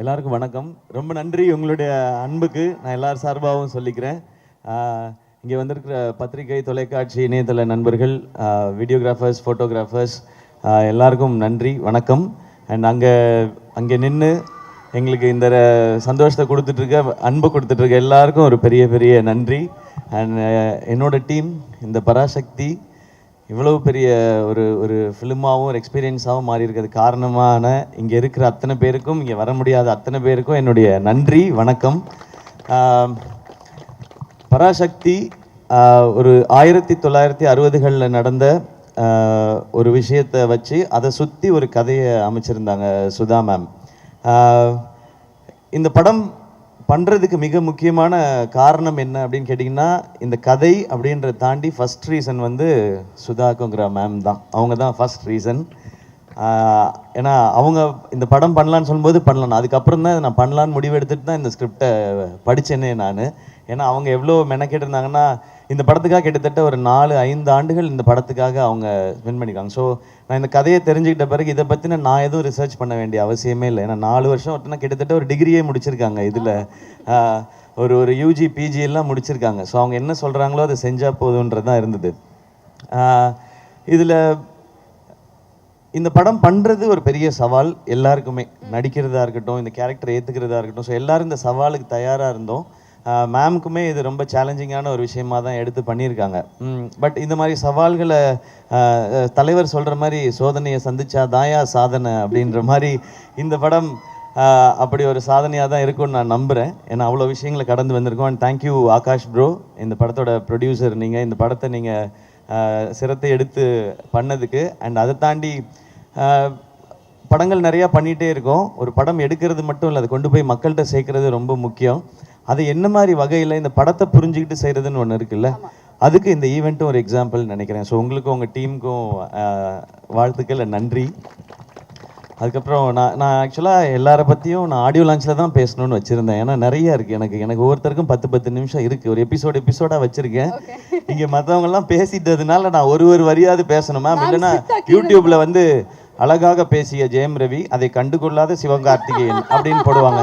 எல்லாருக்கும் வணக்கம். ரொம்ப நன்றி உங்களுடைய அன்புக்கு நான் எல்லார் சார்பாகவும் சொல்லிக்கிறேன். இங்கே வந்திருக்கிற பத்திரிகை, தொலைக்காட்சி, இணையதள நண்பர்கள், வீடியோகிராஃபர்ஸ், ஃபோட்டோகிராஃபர்ஸ் எல்லாருக்கும் நன்றி, வணக்கம். அண்ட் அங்கே நின்று எங்களுக்கு இந்த சந்தோஷத்தை கொடுத்துட்ருக்க, அன்பை கொடுத்துட்ருக்க எல்லாருக்கும் ஒரு பெரிய பெரிய நன்றி. அண்ட் என்னோட டீம் இந்த பராசக்தி இவ்வளவு பெரிய ஒரு ஃபிலிமாகவும் ஒரு எக்ஸ்பீரியன்ஸாகவும் மாறி இருக்கிறது காரணமான இங்கே இருக்கிற அத்தனை பேருக்கும், இங்கே வர முடியாத அத்தனை பேருக்கும் என்னுடைய நன்றி, வணக்கம். பராசக்தி ஒரு 1960களில் நடந்த ஒரு விஷயத்தை வச்சு அதை சுற்றி ஒரு கதையை அமைச்சிருந்தாங்க சுதா மேம். இந்த படம் பண்ணுறதுக்கு மிக முக்கியமான காரணம் என்ன அப்படின்னு கேட்டிங்கன்னா, இந்த கதை அப்படின்றத தாண்டி ஃபஸ்ட் ரீசன் வந்து சுதாக்குங்கிற மேம் தான். அவங்க தான் ஃபஸ்ட் ரீசன். ஏன்னா அவங்க இந்த படம் பண்ணலான்னு சொல்லும்போது பண்ணலாம், அதுக்கப்புறம் தான் நான் பண்ணலான்னு முடிவு எடுத்துகிட்டு தான் இந்த ஸ்கிரிப்டை படித்தேனே நான். ஏன்னா அவங்க எவ்வளோ மெனக்கெட்டு இருந்தாங்கன்னா, இந்த படத்துக்காக கிட்டத்தட்ட ஒரு 4-5 ஆண்டுகள் இந்த படத்துக்காக அவங்க ஸ்பெண்ட் பண்ணியிருக்காங்க. ஸோ நான் இந்த கதையை தெரிஞ்சுக்கிட்ட பிறகு இதை பற்றின நான் எதுவும் ரிசர்ச் பண்ண வேண்டிய அவசியமே இல்லை. ஏன்னா 4 வருஷம் ஒருத்தனா கிட்டத்தட்ட ஒரு டிகிரியே முடிச்சிருக்காங்க, இதில் ஒரு யூஜி பிஜி எல்லாம் முடிச்சிருக்காங்க. ஸோ அவங்க என்ன சொல்கிறாங்களோ அதை செஞ்சால் போதுன்றது தான் இருந்தது. இதில் இந்த படம் பண்ணுறது ஒரு பெரிய சவால் எல்லாருக்குமே, நடிக்கிறதா இருக்கட்டும், இந்த கேரக்டரை ஏற்றுக்கிறதா இருக்கட்டும். ஸோ எல்லோரும் இந்த சவாலுக்கு தயாராக இருந்தோம். மேம்க்குமே இது ரொம்ப சேலஞ்சிங்கான ஒரு விஷயமாக தான் எடுத்து பண்ணியிருக்காங்க. பட் இந்த மாதிரி சவால்களை தலைவர் சொல்கிற மாதிரி சோதனையை சந்திச்சா தாயா சாதனை அப்படின்ற மாதிரி இந்த படம் அப்படி ஒரு சாதனையாக தான் இருக்கும்னு நான் நம்புகிறேன். ஏன்னா அவ்வளோ விஷயங்களை கடந்து வந்திருக்கோம். அண்ட் தேங்க்யூ ஆகாஷ் ப்ரோ, இந்த படத்தோட ப்ரொடியூசர் நீங்கள், இந்த படத்தை நீங்கள் சிரத்தை எடுத்து பண்ணதுக்கு. அண்ட் அதை தாண்டி படங்கள் நிறையா பண்ணிகிட்டே இருக்கோம். ஒரு படம் எடுக்கிறது மட்டும் இல்லை, அதை கொண்டு போய் மக்கள்கிட்ட சேர்க்கறது ரொம்ப முக்கியம். அது என்ன மாதிரி வகையில் இந்த படத்தை புரிஞ்சுக்கிட்டு செய்கிறதுன்னு ஒன்று இருக்குல்ல, அதுக்கு இந்த ஈவெண்ட்டும் ஒரு எக்ஸாம்பிள் நினைக்கிறேன். ஸோ உங்களுக்கும் உங்கள் டீமுக்கும் வாழ்த்துக்கள், நன்றி. அதுக்கப்புறம் நான் ஆக்சுவலாக எல்லாரை பற்றியும் நான் ஆடியோ லான்ச்சில் தான் பேசணும்னு வச்சுருந்தேன். ஏன்னா நிறையா இருக்குது, எனக்கு ஒவ்வொருத்தருக்கும் 10 நிமிஷம் இருக்குது. ஒரு எபிசோடாக வச்சுருக்கேன். இங்கே மற்றவங்கெல்லாம் பேசிட்டதுனால நான் ஒரு வரியாவது பேசணும் மேம், இல்லைன்னா யூடியூப்பில் வந்து அழகாக பேசிய ஜெயம் ரவி, அதை கண்டுகொள்ளாத சிவகார்த்திகேயன் அப்படின்னு போடுவாங்க.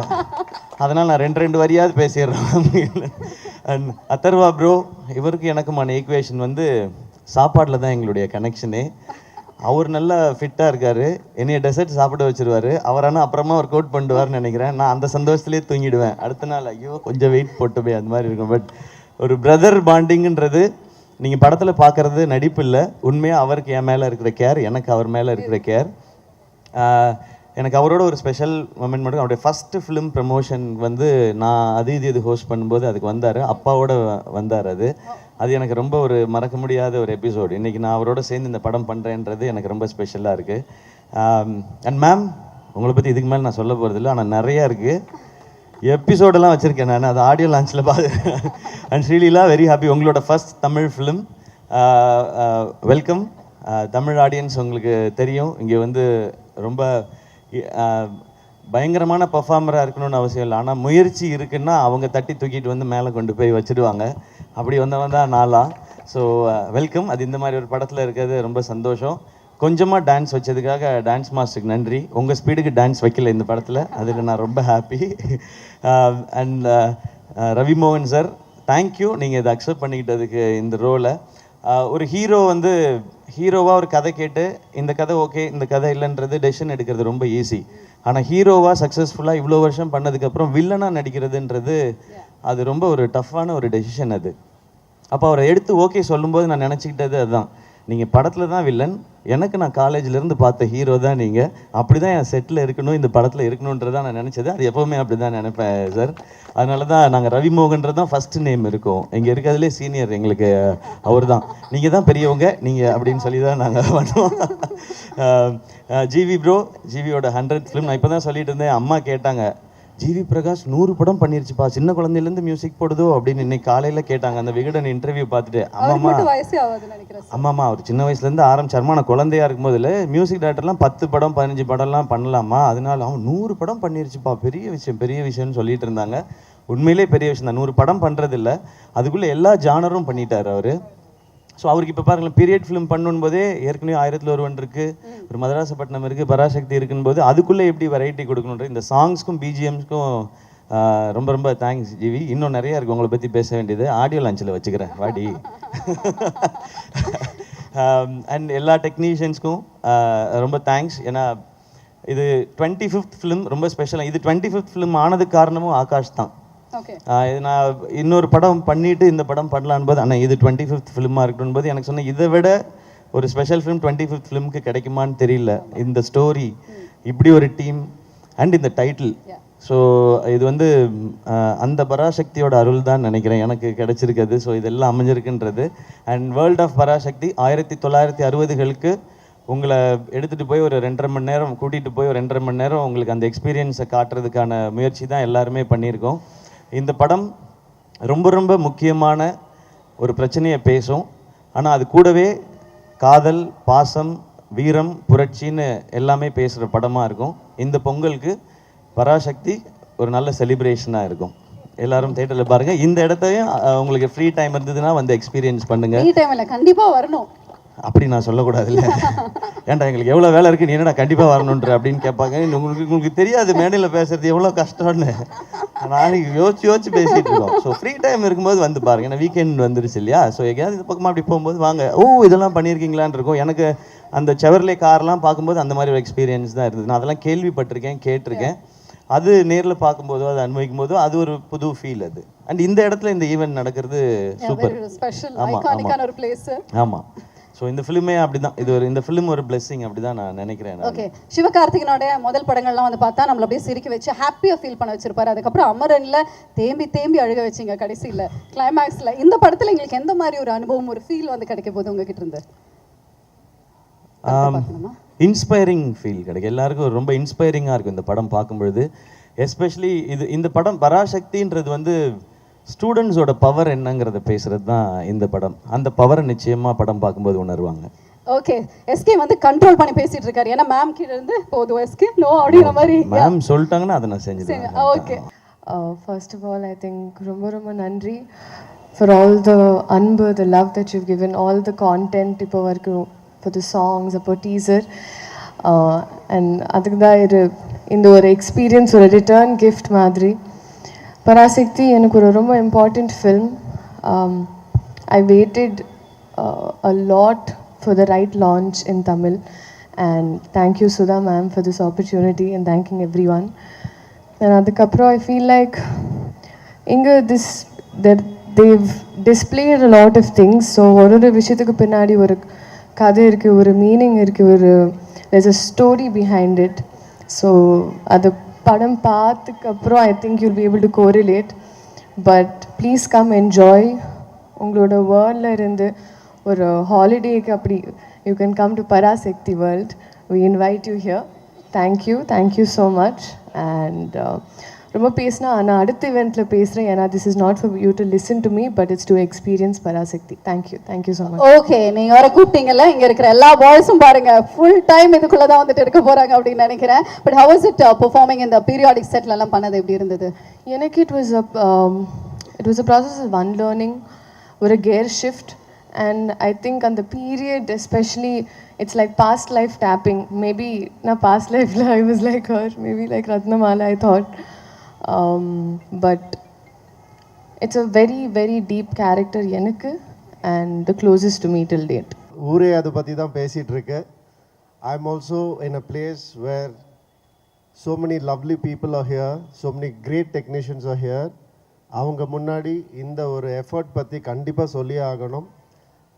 அதனால் நான் 2 வரியாவது பேசிடுறேன். அண்ட் அதர்வா ப்ரோ, இவருக்கு எனக்குமான ஈக்குவேஷன் வந்து சாப்பாட்டில் தான் எங்களுடைய கனெக்ஷனே. அவர் நல்லா ஃபிட்டாக இருக்கார், என்னைய டெசர்ட் சாப்பிட வச்சுருவார். அவர் ஆனால் அப்புறமா ஒர்க் அவுட் பண்ணுவார்னு நினைக்கிறேன். நான் அந்த சந்தோஷத்துலேயே தூங்கிடுவேன். அடுத்த நாள் ஐயோ கொஞ்சம் வெயிட் போட்டுமே அந்த மாதிரி இருக்கும். பட் ஒரு பிரதர் பாண்டிங்குன்றது நீங்கள் படத்தில் பார்க்குறது நடிப்பு இல்லை, உண்மையாக அவருக்கு என் மேலே இருக்கிற கேர், எனக்கு அவர் மேலே இருக்கிற கேர். எனக்கு அவரோட ஒரு ஸ்பெஷல் மொமெண்ட் மட்டும், அவருடைய ஃபஸ்ட்டு ஃபிலிம் ப்ரமோஷன் வந்து நான் இது ஹோஸ்ட் பண்ணும்போது அதுக்கு வந்தார், அப்பாவோட வந்தார். அது எனக்கு ரொம்ப ஒரு மறக்க முடியாத ஒரு எபிசோடு. இன்றைக்கி நான் அவரோட சேர்ந்து இந்த படம் பண்ணுறேன்றது எனக்கு ரொம்ப ஸ்பெஷலாக இருக்குது. அண்ட் மேம், உங்களை பற்றி இதுக்கு மேலே நான் சொல்ல போகிறதில்ல, ஆனால் நிறையா இருக்குது. எபிசோடெல்லாம் வச்சுருக்கேன் நான், அது ஆடியோ லான்ச்சில் பார்த்து. அண்ட் ஸ்ரீலீலா, வெரி ஹாப்பி, உங்களோட first Tamil film. Welcome. Tamil audience உங்களுக்கு தெரியும், இங்கே வந்து ரொம்ப பயங்கரமான பர்ஃபார்மராக இருக்கணும்னு அவசியம் இல்லை, ஆனால் முயற்சி இருக்குன்னா அவங்க தட்டி தூக்கிட்டு வந்து மேலே கொண்டு போய் வச்சுடுவாங்க. அப்படி வந்தவன் தான் நாளா. So welcome. அது இந்த மாதிரி ஒரு படத்தில் இருக்கிறது ரொம்ப சந்தோஷம். கொஞ்சமாக டான்ஸ் வச்சதுக்காக டான்ஸ் மாஸ்டருக்கு நன்றி. உங்கள் ஸ்பீடுக்கு டான்ஸ் வைக்கல இந்த படத்தில், அதில் நான் ரொம்ப ஹாப்பி. அண்ட் ரவி மோகன் சார், தேங்க்யூ, நீங்கள் இதை அக்செப்ட் பண்ணிக்கிட்டதுக்கு இந்த ரோலை. ஒரு ஹீரோ வந்து ஹீரோவாக ஒரு கதை கேட்டு இந்த கதை ஓகே, இந்த கதை இல்லைன்றது டெசிஷன் எடுக்கிறது ரொம்ப ஈஸி. ஆனால் ஹீரோவாக சக்ஸஸ்ஃபுல்லாக இவ்வளோ வருஷம் பண்ணதுக்கப்புறம் வில்லனாக நடிக்கிறதுன்றது அது ரொம்ப ஒரு டஃப்பான ஒரு டெசிஷன் அது. அப்போ அவரை எடுத்து ஓகே சொல்லும்போது நான் நினச்சிக்கிட்டது அதுதான், நீங்கள் படத்தில் தான் வில்லன், எனக்கு நான் காலேஜ்லேருந்து பார்த்த ஹீரோ தான் நீங்கள், அப்படி தான் என் செட்டில் இருக்கணும், இந்த படத்தில் இருக்கணுன்றதான் நான் நினச்சது. அது எப்போவுமே அப்படி தான் நினைப்பேன் சார். அதனால தான் நாங்கள் ரவிமோகன்றது தான் ஃபஸ்ட்டு நேம் இருக்கும். இங்கே இருக்கிறதுலே சீனியர் எங்களுக்கு அவர் தான். நீங்கள் தான் பெரியவங்க நீங்கள் அப்படின்னு சொல்லி தான் நாங்கள் பண்ணுவோம். ஜிவி ப்ரோ, ஜிவியோட 100th ஃபிலிம். நான் இப்போ தான் சொல்லிட்டு இருந்தேன், அம்மா கேட்டாங்க, ஜிவி பிரகாஷ் 100 படம் பண்ணிருச்சுப்பா, சின்ன குழந்தையிலேருந்து மியூசிக் போடுதோ அப்படின்னு இன்னைக்கு காலையில் கேட்டாங்க அந்த விகடன் இன்டர்வியூ பார்த்துட்டு. அம்மாமா அவர் சின்ன வயசுலேருந்து ஆரம்பிச்சாருமா, நான் குழந்தையா இருக்கும்போதில் மியூசிக் டைரக்டர்லாம் 10 படம் 15 படம்லாம் பண்ணலாமா, அதனால அவன் 100 படம் பண்ணிருச்சுப்பா, பெரிய விஷயம்னு சொல்லிட்டு இருந்தாங்க. உண்மையிலே பெரிய விஷயம் தான். 100 படம் பண்ணுறதில்ல, அதுக்குள்ளே எல்லா ஜானரும் பண்ணிட்டார் அவர். ஸோ அவருக்கு இப்போ பாருங்களேன் பீரியட் ஃபிலிம் பண்ணும்போதே ஏற்கனவே 1001 இருக்குது, ஒரு மதராசப்பட்டினம் இருக்குது, பராசக்தி இருக்கும்போது அதுக்குள்ளே எப்படி வெரைட்டி கொடுக்கணுன்ற இந்த சாங்ஸ்க்கும் பிஜிஎம்ஸ்க்கும் ரொம்ப ரொம்ப தேங்க்ஸ் ஜிவி. இன்னும் நிறையா இருக்குது உங்களை பற்றி பேச வேண்டியது, ஆடியோ லான்ச்சில் வச்சுக்கிறேன் வாடி. அண்ட் எல்லா டெக்னீஷியன்ஸ்க்கும் ரொம்ப தேங்க்ஸ். ஏன்னா இது 25th ஃபிலிம், ரொம்ப ஸ்பெஷலாக. இது 25th ஃபிலிம் ஆனதுக்கு காரணமும் ஆகாஷ் தான். நான் இன்னொரு படம் பண்ணிட்டு இந்த படம் பண்ணலான்னு போது ஆனால் இது 25th ஃபிலிமாக இருக்கணும் போது எனக்கு சொன்னேன், இதை விட ஒரு ஸ்பெஷல் ஃபிலிம் 25th ஃபிலிமுக்கு கிடைக்குமான்னு தெரியல. இந்த ஸ்டோரி, இப்படி ஒரு டீம் அண்ட் இந்த டைட்டில். ஸோ இது வந்து அந்த பராசக்தியோட அருள் தான் நினைக்கிறேன் எனக்கு கிடைச்சிருக்குது. ஸோ இதெல்லாம் அமைஞ்சிருக்குன்றது. அண்ட் வேர்ல்ட் ஆஃப் பராசக்தி 1960களுக்கு உங்களை எடுத்துகிட்டு போய் ஒரு 2.5 மணி நேரம் கூட்டிகிட்டு போய் ஒரு 2.5 மணி நேரம் உங்களுக்கு அந்த எக்ஸ்பீரியன்ஸை காட்டுறதுக்கான முயற்சி தான் எல்லாருமே பண்ணியிருக்கோம். இந்த படம் ரொம்ப ரொம்ப முக்கியமான ஒரு பிரச்சனையை பேசும். ஆனால் அது கூடவே காதல், பாசம், வீரம், புரட்சின்னு எல்லாமே பேசுகிற படமாக இருக்கும். இந்த பொங்கலுக்கு பராசக்தி ஒரு நல்ல செலிப்ரேஷனாக இருக்கும். எல்லாரும் தியேட்டரில் பாருங்கள். இந்த இடத்தையும் உங்களுக்கு ஃப்ரீ டைம் இருந்ததுன்னா வந்து எக்ஸ்பீரியன்ஸ் பண்ணுங்கள். ஃப்ரீ டைமில் கண்டிப்பாக வரணும் அப்படி நான் சொல்லக்கூடாது இல்லை. ஏன்டா எங்களுக்கு எவ்வளோ வேலை இருக்குது, நீ என்னடா கண்டிப்பாக வரணுன்ற அப்படின்னு கேட்பாங்க. உங்களுக்கு தெரியாது மேடையில் பேசுறது எவ்வளோ கஷ்டம்னு. நான் யோசிச்சு பேசிகிட்டு இருக்கோம். ஸோ ஃப்ரீ டைம் இருக்கும்போது வந்து பாருங்கள். ஏன்னா வீக்கெண்ட் வந்துருச்சு இல்லையா. ஸோ எங்கேயாவது இந்த பக்கமாக அப்படி போகும்போது வாங்க, இதெல்லாம் பண்ணியிருக்கீங்களான் இருக்கும். எனக்கு அந்த செவர்லே கார்லாம் பார்க்கும்போது அந்த மாதிரி ஒரு எக்ஸ்பீரியன்ஸ் தான் இருந்தது. நான் அதெல்லாம் கேள்விப்பட்டிருக்கேன், கேட்டிருக்கேன். அது நேரில் பார்க்கும்போதோ அது அனுபவிக்கும் போதோ அது ஒரு புது ஃபீல் அது. அண்ட் இந்த இடத்துல இந்த ஈவெண்ட் நடக்கிறது சூப்பர். ஆமாம். ஸோ இந்த ஃபிலிமே அப்படி தான். இந்த ஃபிலிம் ஒரு பிளெஸிங் அப்படி தான் நான் நினைக்கிறேன். ஓகே, சிவகார்த்திகனோட முதல் படங்கள்லாம் வந்து பார்த்தா நம்மள அப்படியே சிரிக்க வச்சு ஹாப்பியாக ஃபீல் பண்ண வச்சிருப்பாரு. அதுக்கப்புறம் அமரன்ல தேம்பி அழுக வச்சிங்க கடைசியில் கிளைமேக்ஸில். இந்த படத்தில் எங்களுக்கு எந்த மாதிரி ஒரு அனுபவம், ஒரு ஃபீல் வந்து கிடைக்க போகுது உங்ககிட்ட இருந்து? இன்ஸ்பைரிங் ஃபீல் கிடைக்கும் எல்லாருக்கும். ரொம்ப இன்ஸ்பைரிங்காக இருக்கும் இந்த படம் பார்க்கும்பொழுது. எஸ்பெஷலி இந்த படம் பராசக்தின்றது வந்து ஸ்டூடெண்ட்ஸோட பவர் என்னங்கிறத பேசுறது தான் இந்த படம். அந்த பவரை நிச்சயமா படம் பார்க்கும்போது உணர்வாங்க. ஓகே, எஸ்கே வந்து கண்ட்ரோல் பண்ணி பேசிட்டு இருக்காரு. ஏன்னா மேம் கிட்ட இருந்து போதும் எஸ்கே நோ அப்படிங்கிற மாதிரி மேம் சொல்லிட்டாங்கன்னா அதை நான் செஞ்சுட்டேன். Okay, first of all I think ரொம்ப நன்றி for all the அன்பு, the love that you've given, all the content இப்போ வரைக்கும், for the songs, for teaser, and அதுக்கு தான் இந்த ஒரு எக்ஸ்பீரியன்ஸ், ஒரு ரிட்டர்ன் கிஃப்ட் மாதிரி. பராசக்தி எனக்கு ஒரு ரொம்ப important film. I waited a lot for the right launch in Tamil, and thank you Sudha ma'am for this opportunity, and thanking everyone. And adukapro I feel like inga they've displayed a lot of things. So oru vishayathu pinnadi oru kadai irukku, oru meaning irukku, there's a story behind it. So adu padam paathukapro I think you'll be able to correlate. But please come enjoy. Ungaloda world la irundhu ஒரு ஹாலிடேக்கு அப்படி you can come to Parasakthi world. We invite you here. Thank you so much. And ரொம்ப பேசினா நான் அடுத்த இவெண்ட்டில் பேசுகிறேன். ஏன்னா this is not for you to listen to me, but it's to experience Parasakthi. Thank you so much. Okay, நீங்கள் வர கூப்பிட்டீங்கல்ல, இங்கே இருக்கிற எல்லா பாய்ஸும் பாருங்கள் ஃபுல் டைம் இதுக்குள்ளே தான் வந்துட்டு இருக்க போகிறாங்க அப்படின்னு நினைக்கிறேன். But how is it performing இந்த பீரியாடிக் செட்லலாம் பண்ணது எப்படி இருந்தது? எனக்கு it was a process of unlearning, ஒரு gear shift. And I think on the period especially, it's like past life tapping. Maybe na past life I was like her, maybe like Ratnamala I thought. But it's a very very deep character எனக்கு, and the closest to me till date. ஊரே அதை பற்றி தான் பேசிகிட்டு இருக்கு. I'm also in a place where so many lovely people are here, so many great technicians are here. அவங்க முன்னாடி இந்த ஒரு எஃபர்ட் பற்றி கண்டிப்பாக சொல்லி ஆகணும்.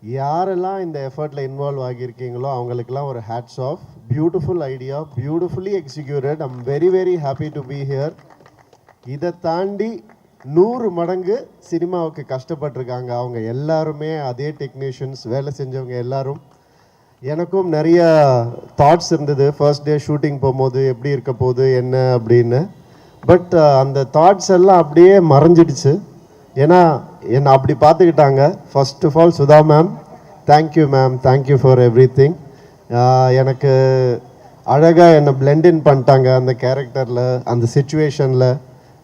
யாரெல்லாம் இந்த எஃபர்ட்டில் இன்வால்வ் ஆகியிருக்கீங்களோ அவங்களுக்கெல்லாம் ஒரு hats off. Beautiful idea, beautifully executed. I'm very very happy to be here. இதை தாண்டி 100 மடங்கு சினிமாவுக்கு கஷ்டப்பட்டிருக்காங்க அவங்க எல்லாருமே, அதே டெக்னீஷியன்ஸ், வேலை செஞ்சவங்க எல்லாரும். எனக்கும் நிறைய தாட்ஸ் இருந்தது ஃபர்ஸ்ட் டே ஷூட்டிங் போகும்போது எப்படி இருக்க போகுது என்ன அப்படின்னு. பட் அந்த தாட்ஸ் எல்லாம் அப்படியே மறைஞ்சிடுச்சு. ஏன்னா என்னை அப்படி பார்த்துக்கிட்டாங்க. First of all Sudha ma'am, thank you ma'am, thank you for everything. எனக்கு அழகாக என்னை பிளெண்டின் பண்ணிட்டாங்க அந்த கேரக்டரில், அந்த சுச்சுவேஷனில்,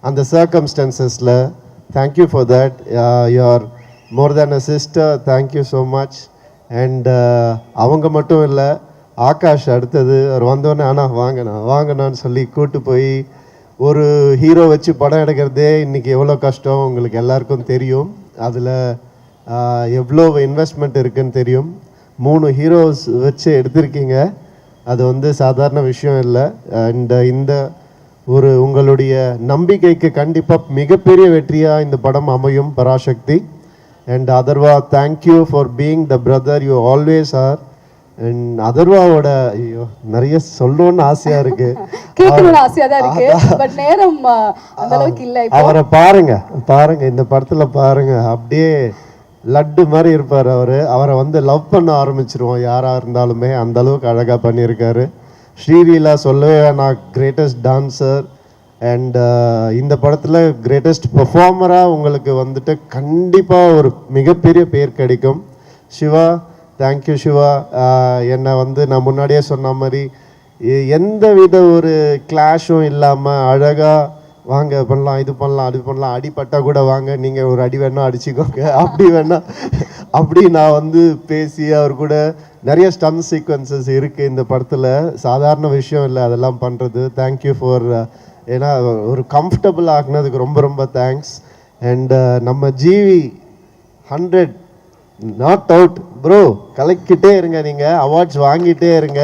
அந்த சர்க்கம்ஸ்டன்சஸில். Thank you for that. You're more than a sister, thank you so much. And அவங்க மட்டும் இல்லை, ஆகாஷ் அடுத்தது அவர் வந்தோடனே வாங்கண்ணான்னு சொல்லி கூட்டு போய் ஒரு ஹீரோ வச்சு படம் எடுக்கிறதே இன்றைக்கி எவ்வளோ கஷ்டம் உங்களுக்கு எல்லாருக்கும் தெரியும். அதில் எவ்வளோ இன்வெஸ்ட்மெண்ட் இருக்குன்னு தெரியும். 3 ஹீரோஸ் வச்சு எடுத்திருக்கீங்க, அது வந்து சாதாரண விஷயம் இல்லை. அண்ட் இந்த ஒரு உங்களுடைய நம்பிக்கைக்கு கண்டிப்பாக மிகப்பெரிய வெற்றியாக இந்த படம் அமையும் Parasakthi. And Atharva, thank you for being the brother you always are. And அதர்வாவோட ஐயோ நிறைய சொல்லணும்னு ஆசையா இருக்கு, கேட்கணும்னு ஆசையா தான் இருக்கு, பட் நேரம் அந்த அளவுக்கு இல்ல. அவரை பாருங்க இந்த படத்துல பாருங்க, அப்படியே லட்டு மாதிரி இருப்பார் அவரை வந்து லவ் பண்ண ஆரம்பிச்சிருவோம் யாரா இருந்தாலுமே, அந்த அளவுக்கு அழகா பண்ணியிருக்காரு. ஸ்ரீலீலா சொல்லவே வேணாம், கிரேட்டஸ்ட் டான்சர். அண்ட் இந்த படத்தில் கிரேட்டஸ்ட் பெர்ஃபார்மராக உங்களுக்கு வந்துட்டு கண்டிப்பாக ஒரு மிகப்பெரிய பேர் கிடைக்கும். சிவா, தேங்க்யூ சிவா. என்னை வந்து நான் முன்னாடியே சொன்ன மாதிரி எந்த வித ஒரு கிளாஷும் இல்லாமல் அழகாக வாங்க பண்ணலாம், இது பண்ணலாம், அது பண்ணலாம், அடிப்பட்டால் கூட வாங்க, நீங்கள் ஒரு அடி வேணால் அடிச்சுக்கோங்க, அப்படி நான் வந்து பேசி அவர் கூட நிறைய ஸ்டன் சீக்வன்சஸ் இருக்குது இந்த படத்தில். சாதாரண விஷயம் இல்லை அதெல்லாம் பண்ணுறது. தேங்க்யூ ஃபார், ஏன்னா ஒரு கம்ஃபர்டபுள் ஆக்குனதுக்கு ரொம்ப ரொம்ப தேங்க்ஸ். அண்ட் நம்ம ஜிவி 100 நாட் அவுட் ப்ரோ, கலக்கிட்டே இருங்க, நீங்கள் அவார்ட்ஸ் வாங்கிட்டே இருங்க,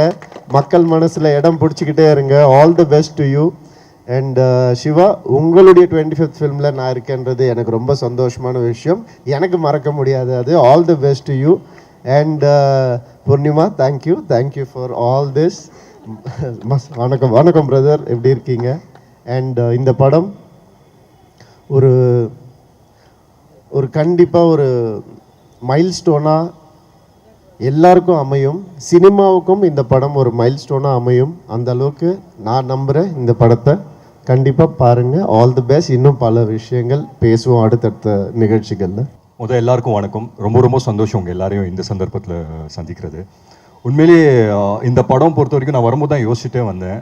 மக்கள் மனசில் இடம் பிடிச்சிக்கிட்டே இருங்க. All the best to you. And Siva, உங்களுடைய 25th ஃபிலிமில் நான் இருக்கேன்றது எனக்கு ரொம்ப சந்தோஷமான விஷயம், எனக்கு மறக்க முடியாது அது. All the best to you. And Poornima, thank you for all this. வணக்கம் பிரதர், எப்படி இருக்கீங்க? அண்ட் இந்த படம் ஒரு கண்டிப்பாக ஒரு மைல்ஸ்டோனாக எல்லாருக்கும் அமையும், சினிமாவுக்கும் இந்த படம் ஒரு மைல்ஸ்டோனாக அமையும். அந்த அளவுக்கு நான் நம்புகிறேன். இந்த படத்தை கண்டிப்பாக பாருங்கள். All the best. இன்னும் பல விஷயங்கள் பேசுவோம் அடுத்தடுத்த நிகழ்ச்சிகளில். எல்லாருக்கும் வணக்கம். ரொம்ப சந்தோஷம் உங்கள் எல்லாரையும் இந்த சந்தர்ப்பத்தில் சந்திக்கிறது. உண்மையிலேயே இந்த படம் பொறுத்த வரைக்கும் நான் வரும்போது தான் யோசிச்சுட்டே வந்தேன்,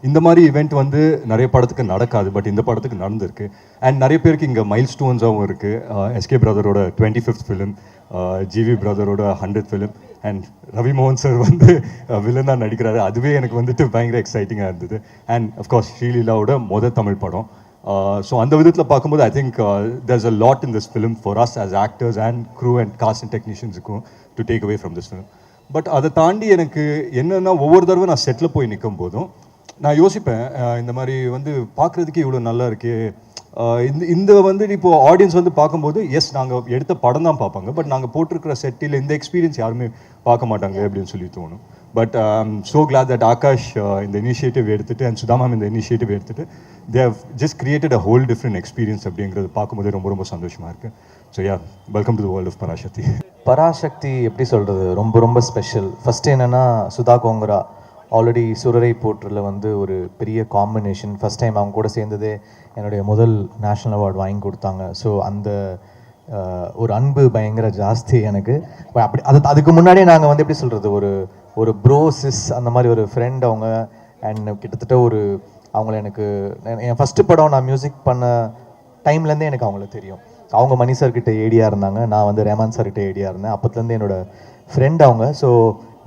இந்த மாதிரி ஈவெண்ட் வந்து நிறைய படத்துக்கு நடக்காது, பட் இந்த படத்துக்கு நடந்திருக்கு. அண்ட் நிறைய பேருக்கு இங்கே மைல் ஸ்டோன்ஸாகவும் இருக்குது. எஸ்கே பிரதரோட 25th ஃபிலிம், ஜிவி பிரதரோட 100th ஃபிலிம், அண்ட் ரவி மோகன் சார் வந்து வில்லனாக நடிக்கிறாரு. அதுவே எனக்கு வந்துட்டு பயங்கர எக்ஸைட்டிங்காக இருந்தது. அண்ட் அஃப்கோர்ஸ் ஸ்ரீலீலாவோட தமிழ் படம். ஸோ அந்த விதத்தில் பார்க்கும்போது I think there's a lot in this film for us as actors and crew and cast and technicians-க்கும் to take away from this film. But அதை தாண்டி எனக்கு என்னென்னா, ஒவ்வொரு தடவை நான் செட்டில் போய் நிற்கும் போதும் நான் யோசிப்பேன், இந்த மாதிரி வந்து பார்க்குறதுக்கு இவ்வளோ நல்லா இருக்கே, இந்த வந்து இப்போது ஆடியன்ஸ் வந்து பார்க்கும்போது எஸ் நாங்கள் எடுத்த படம் தான் பார்ப்பாங்க, பட் நாங்கள் போட்டிருக்கிற செட்டில் இந்த எக்ஸ்பீரியன்ஸ் யாருமே பார்க்க மாட்டாங்க அப்படின்னு சொல்லி தோணும். But I'm so glad that Akash இந்த இனிஷியேட்டிவ் எடுத்துகிட்டு அண்ட் சுதா மேம் இந்த இனிஷியேட்டிவ் எடுத்துகிட்டு they have just created a whole different experience அப்படிங்கிறது பார்க்கும்போது ரொம்ப சந்தோஷமாக இருக்குது. So yeah, welcome to the world of Parasakthi. Parasakthi எப்படி சொல்கிறது, ரொம்ப ஸ்பெஷல். ஃபஸ்ட்டு என்னென்னா, சுதா கோங்கரா ஆல்ரெடி சுரரை போற்றில் வந்து ஒரு பெரிய காம்பினேஷன். ஃபஸ்ட் டைம் அவங்க கூட சேர்ந்ததே என்னுடைய முதல் நேஷ்னல் அவார்டு வாங்கி கொடுத்தாங்க. ஸோ அந்த ஒரு அன்பு பயங்கர ஜாஸ்தி எனக்கு. அப்படி அதுக்கு முன்னாடியே நாங்கள் வந்து எப்படி சொல்கிறது, ஒரு ப்ரோசிஸ் அந்த மாதிரி ஒரு ஃப்ரெண்ட் அவங்க. அண்ட் கிட்டத்தட்ட அவங்கள எனக்கு என் ஃபஸ்ட்டு படம் நான் மியூசிக் பண்ண டைம்லேருந்தே எனக்கு அவங்கள தெரியும். அவங்க மணி சார்கிட்ட ஏடியாக இருந்தாங்க, நான் வந்து ரேமான் சார்கிட்ட ஏடியாக இருந்தேன். அப்போத்துலேருந்து என்னோட ஃப்ரெண்ட் அவங்க. So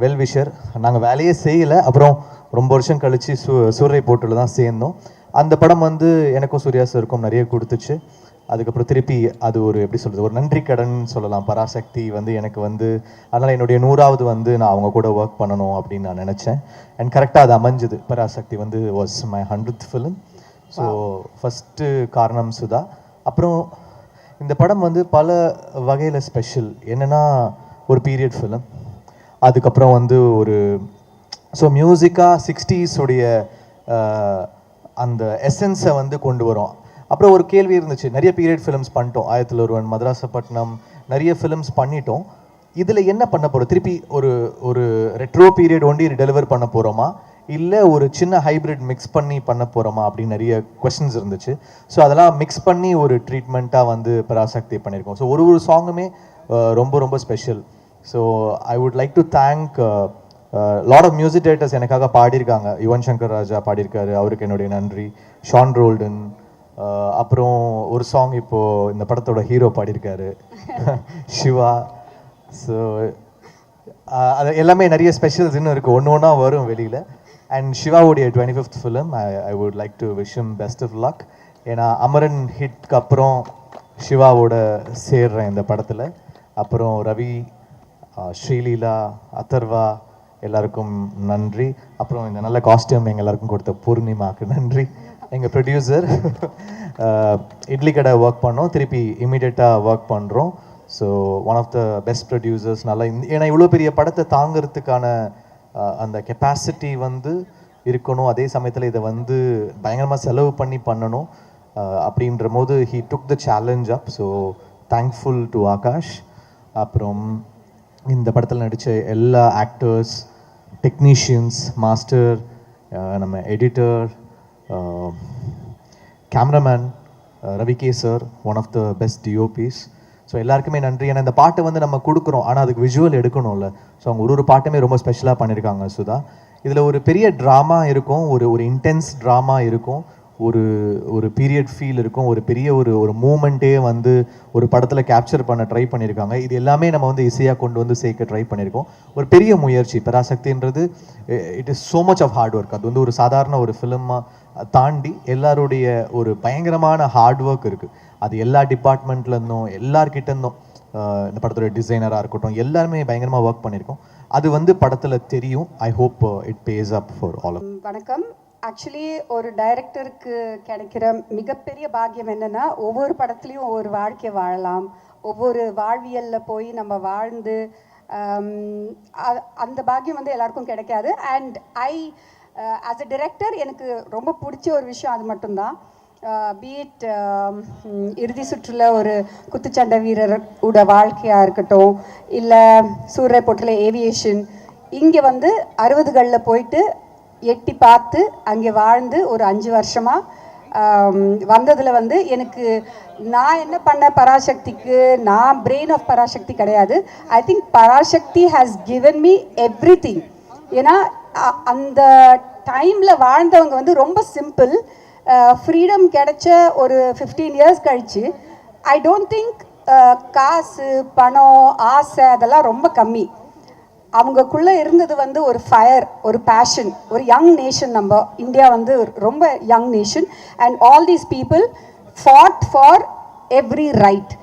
well wisher. நாங்கள் வேலையே செய்யலை, அப்புறம் ரொம்ப வருஷம் கழித்து சூரை போட்டில் தான் சேர்ந்தோம். அந்த படம் வந்து எனக்கும் சூர்யா சாருக்கும் நிறைய கொடுத்துச்சு. அதுக்கப்புறம் திருப்பி அது எப்படி சொல்கிறது, ஒரு நன்றி கடன் சொல்லலாம். பராசக்தி வந்து எனக்கு வந்து, அதனால் என்னுடைய 100வது வந்து நான் அவங்க கூட ஒர்க் பண்ணணும் அப்படின்னு நான் நினச்சேன். அண்ட் கரெக்டாக அது அமைஞ்சுது. பராசக்தி வந்து was my 100th film. So first காரணம் சுதா. அப்புறம் இந்த படம் வந்து பல வகையில் ஸ்பெஷல். என்னென்னா, ஒரு பீரியட் ஃபிலிம், அதுக்கப்புறம் வந்து ஸோ மியூசிக்காக 60s உடைய அந்த எசன்ஸை வந்து கொண்டு வரும். அப்புறம் ஒரு கேள்வி இருந்துச்சு, நிறைய பீரியட் ஃபிலிம்ஸ் பண்ணிட்டோம், 1001, மதராசப்பட்டினம், நிறைய ஃபிலிம்ஸ் பண்ணிட்டோம், இதில் என்ன பண்ண போகிறோம், திருப்பி ஒரு ரெட்ரோ பீரியட் ஒண்டி டெலிவர் பண்ண போகிறோமா, இல்லை ஒரு சின்ன ஹைப்ரிட் மிக்ஸ் பண்ணி பண்ண போகிறோமா அப்படின்னு நிறைய கொஸ்டின்ஸ் இருந்துச்சு. ஸோ அதெல்லாம் மிக்ஸ் பண்ணி ஒரு ட்ரீட்மெண்ட்டாக வந்து பராசக்தி பண்ணியிருக்கோம். ஸோ ஒரு சாங்குமே ரொம்ப special. So I would like to thank lot of music directors எனக்காக பாடியிருக்காங்க. யுவன் சங்கர் ராஜா பாடியிருக்காரு, அவருக்கு என்னுடைய நன்றி. ஷான் ரோல்டன், அப்புறம் ஒரு சாங் இப்போது இந்த படத்தோட ஹீரோ பாடியிருக்காரு சிவா. ஸோ அது எல்லாமே நிறைய ஸ்பெஷல்ஸ் இன்னும் இருக்குது, ஒன்று ஒன்றா வரும் வெளியில். அண்ட் சிவாவுடைய 25th film I would like to wish him best of luck. ஏன்னா அமரன் ஹிட்க்கு அப்புறம் சிவாவோட சேர்றேன் இந்த படத்தில். அப்புறம் ரவி, ஸ்ரீலீலா, அதர்வா எல்லாருக்கும் நன்றி. அப்புறம் இந்த நல்ல காஸ்டியூம் எங்கள் எல்லாருக்கும் கொடுத்த பூர்ணிமாவுக்கு நன்றி. எங்கள் ப்ரொடியூசர் இட்லி கடை ஒர்க் பண்ணோம், திருப்பி இமீடியட்டாக ஒர்க் பண்ணுறோம். So one of the best producers. நல்லா ஏன்னா இவ்வளோ பெரிய படத்தை தாங்கிறதுக்கான அந்த கெப்பாசிட்டி வந்து இருக்கணும், அதே சமயத்தில் இதை வந்து பயங்கரமாக செலவு பண்ணி பண்ணணும். அப்படின்ற போது he took the challenge up. So thankful to Akash. அப்புறம் இந்த படத்தில் நடித்த எல்லா ஆக்டர்ஸ், டெக்னீஷியன்ஸ், மாஸ்டர், நம்ம editor, cameraman Ravi K sir, one of the best DOPs. So எல்லாருக்குமே நன்றி. ஏன்னா இந்த பாட்டை வந்து நம்ம கொடுக்குறோம், ஆனால் அதுக்கு விஷுவல் எடுக்கணும்ல. ஸோ அவங்க ஒரு பாட்டுமே ரொம்ப ஸ்பெஷலாக பண்ணியிருக்காங்க சுதா. இதில் ஒரு பெரிய ட்ராமா இருக்கும், ஒரு இன்டென்ஸ் ட்ராமா இருக்கும், ஒரு பீரியட் ஃபீல் இருக்கும், ஒரு பெரிய ஒரு மூமெண்ட்டே வந்து ஒரு படத்தில் கேப்சர் பண்ண ட்ரை பண்ணியிருக்காங்க. இது எல்லாமே நம்ம வந்து இசையாக கொண்டு வந்து சேர்க்க ட்ரை பண்ணியிருக்கோம். ஒரு பெரிய முயற்சி பராசக்தின்றது. It is so much of hard work. அது வந்து ஒரு சாதாரண ஒரு ஃபிலிமாக தாண்டி எல்லாருடைய ஒரு பயங்கரமான ஹார்ட் ஒர்க் இருக்குது. அது எல்லா டிபார்ட்மெண்ட்லேருந்தும் எல்லார்கிட்டேருந்தும், இந்த படத்தோட டிசைனராக இருக்கட்டும், எல்லாருமே பயங்கரமாக ஒர்க் பண்ணியிருக்கோம். அது வந்து படத்தில் தெரியும். I hope it pays up for all. வணக்கம். ஆக்சுவலி ஒரு டைரக்டருக்கு கிடைக்கிற மிகப்பெரிய பாக்கியம் என்னென்னா, ஒவ்வொரு படத்துலையும் ஒவ்வொரு வாழ்க்கையை வாழலாம், ஒவ்வொரு வாழ்வியலில் போய் நம்ம வாழ்ந்து அந்த பாக்கியம் வந்து எல்லாருக்கும் கிடைக்காது. அண்ட் ஆஸ் அ டிரெக்டர் எனக்கு ரொம்ப பிடிச்ச ஒரு விஷயம் அது மட்டும்தான். பீட் இறுதி சுற்றுல ஒரு குத்துச்சண்டை வீரரோட வாழ்க்கையாக இருக்கட்டும், இல்லை சூரிய போட்டில் ஏவியேஷன், இங்கே வந்து 60களில் போயிட்டு எட்டி பார்த்து அங்கே வாழ்ந்து ஒரு 5 வருஷமாக வந்ததில் வந்து எனக்கு நான் என்ன பண்ண பராசக்திக்கு, நான் பிரெயின் ஆஃப் பராசக்தி கிடையாது. I think Parasakthi has given me everything. ஏன்னா அந்த டைமில் வாழ்ந்தவங்க வந்து ரொம்ப சிம்பிள். ஃப்ரீடம் கிடைச்ச ஒரு 15 இயர்ஸ் கழிச்சு ஐ டோன்ட் திங்க் காசு, பணம், ஆசை அதெல்லாம் ரொம்ப கம்மி. அவங்கக்குள்ளே இருந்தது வந்து ஒரு ஃபயர், ஒரு பேஷன், ஒரு யங் நேஷன். நம்ம இந்தியா வந்து ரொம்ப young nation. And all these people ஃபாட் for every right.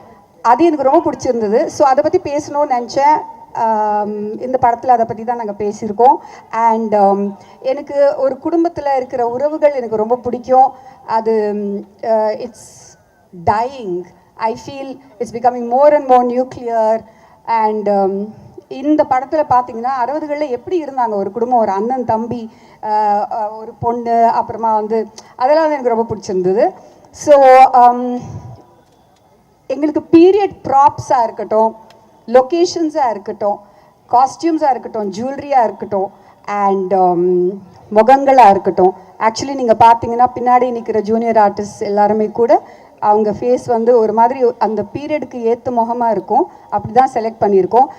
அது எனக்கு ரொம்ப பிடிச்சிருந்தது. ஸோ அதை பற்றி பேசணும்னு நினச்சேன். இந்த படத்தில் அதை பற்றி தான் நாங்கள் பேசியிருக்கோம். அண்ட் எனக்கு ஒரு குடும்பத்தில் இருக்கிற உறவுகள் எனக்கு ரொம்ப பிடிக்கும். அது it's dying. I feel it's becoming more and more nuclear. And இந்த படத்தில் பார்த்தீங்கன்னா 60களில் எப்படி இருந்தாங்க ஒரு குடும்பம், ஒரு அண்ணன் தம்பி, ஒரு பொண்ணு, அப்புறமா வந்து அதெல்லாம் வந்து எனக்கு ரொம்ப பிடிச்சிருந்தது. ஸோ எங்களுக்கு பீரியட் ப்ராப்ஸாக இருக்கட்டும், லொக்கேஷன்ஸாக இருக்கட்டும், காஸ்டியூம்ஸாக இருக்கட்டும், ஜுவல்லரியாக இருக்கட்டும், அண்ட் முகங்களாக இருக்கட்டும். ஆக்சுவலி நீங்கள் பார்த்தீங்கன்னா பின்னாடி நிற்கிற ஜூனியர் ஆர்டிஸ்ட் எல்லாருமே கூட அவங்க ஃபேஸ் வந்து ஒரு மாதிரி அந்த பீரியடுக்கு ஏற்ற முகமாக இருக்கும். அப்படி தான் செலக்ட் பண்ணியிருக்கோம்.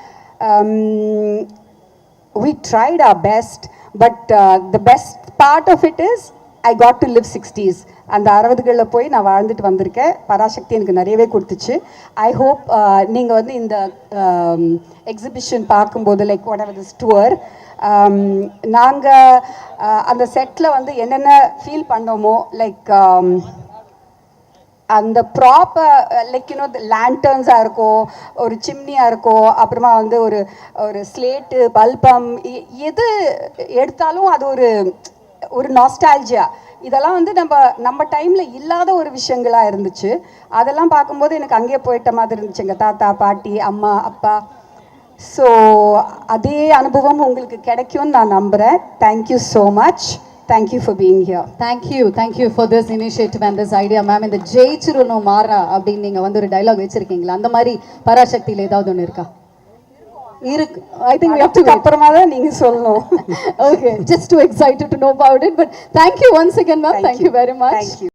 We tried our best, but the best part of it is I got to live 60s. அந்த 60களில் போய் நான் வாழ்ந்துட்டு வந்திருக்கேன். பராசக்தி எனக்கு நிறையவே கொடுத்துச்சு. ஐ ஹோப் நீங்கள் வந்து இந்த எக்ஸிபிஷன் பார்க்கும்போது லைக் whatever this tour, நாங்கள் அந்த செட்டில் வந்து என்னென்ன ஃபீல் பண்ணோமோ, லைக் அந்த ப்ராப்பர் லைக் யூனோ லேண்டர்ன்ஸாக இருக்கும், ஒரு சிம்னியாக இருக்கும், அப்புறமா வந்து ஒரு ஸ்லேட்டு, பல்பம், எது எடுத்தாலும் அது ஒரு நாஸ்டால்ஜியா. இதெல்லாம் வந்து நம்ம டைமில் இல்லாத ஒரு விஷயங்களாக இருந்துச்சு. அதெல்லாம் பார்க்கும்போது எனக்கு அங்கேயே போயிட்ட மாதிரி இருந்துச்சு, எங்கள் தாத்தா, பாட்டி, அம்மா, அப்பா. ஸோ அதே அனுபவம் உங்களுக்கு கிடைக்கும்னு நான் நம்புகிறேன். Thank you so much. Thank you for being here. Thank you for this initiative and this idea, ma'am. இந்த ஜெயிச்சிரணும் மாறா அப்படின்னு நீங்கள் வந்து ஒரு டைலாக் வச்சுருக்கீங்களா? அந்த மாதிரி பராசக்தியில் ஏதாவது ஒன்று இருக்கா? இருக்கு. I think we have to அப்புறமா தான் நீங்கள் சொல்லணும். Okay, just too excited to know about it. But thank you once again, ma'am. Thank you very much. Thank you.